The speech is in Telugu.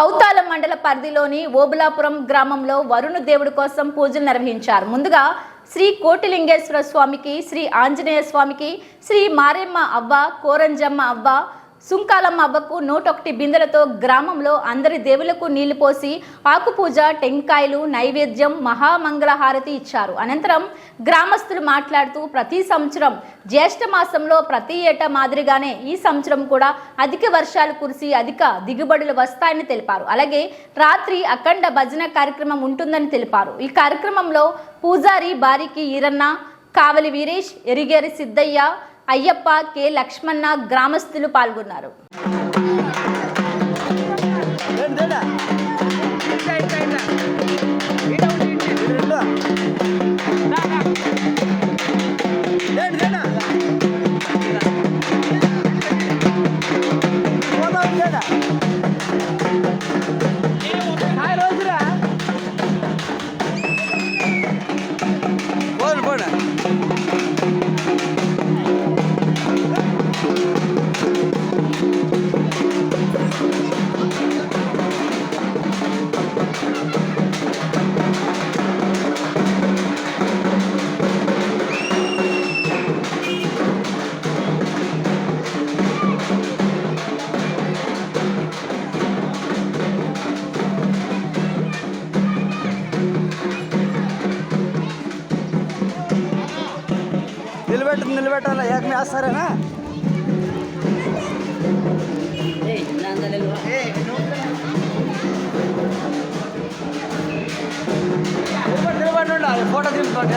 కౌతాల మండల పరిధిలోని ఓబులాపురం గ్రామంలో వరుణ దేవుడి కోసం పూజలు నిర్వహించారు. ముందుగా శ్రీ కోటిలింగేశ్వర స్వామికి, శ్రీ ఆంజనేయ స్వామికి, శ్రీ మారెమ్మ అవ్వ, కోరంజమ్మ అవ్వ, సుంకాలమ్మ అవ్వకు 101 బిందెలతో గ్రామంలో అందరి దేవులకు నీళ్లు పోసి ఆకుపూజ, టెంకాయలు, నైవేద్యం, మహామంగళహారతి ఇచ్చారు. అనంతరం గ్రామస్తులు మాట్లాడుతూ ప్రతి సంవత్సరం జ్యేష్ఠ మాసంలో ప్రతి ఏటా మాదిరిగానే ఈ సంవత్సరం కూడా అధిక వర్షాలు కురిసి అధిక దిగుబడులు వస్తాయని తెలిపారు. అలాగే రాత్రి అఖండ భజన కార్యక్రమం ఉంటుందని తెలిపారు. ఈ కార్యక్రమంలో పూజారి బారికి ఈరన్న, కావలి వీరేష్, ఎరిగేరి సిద్ధయ్య, అయ్యప్ప, కె లక్ష్మణ గ్రామస్తులు పాల్గొన్నారు. నిలబెట్టాలా ఏకమే వేస్తారేనా నిలబడి ఉండాలి ఫోటో తీసుకోండి.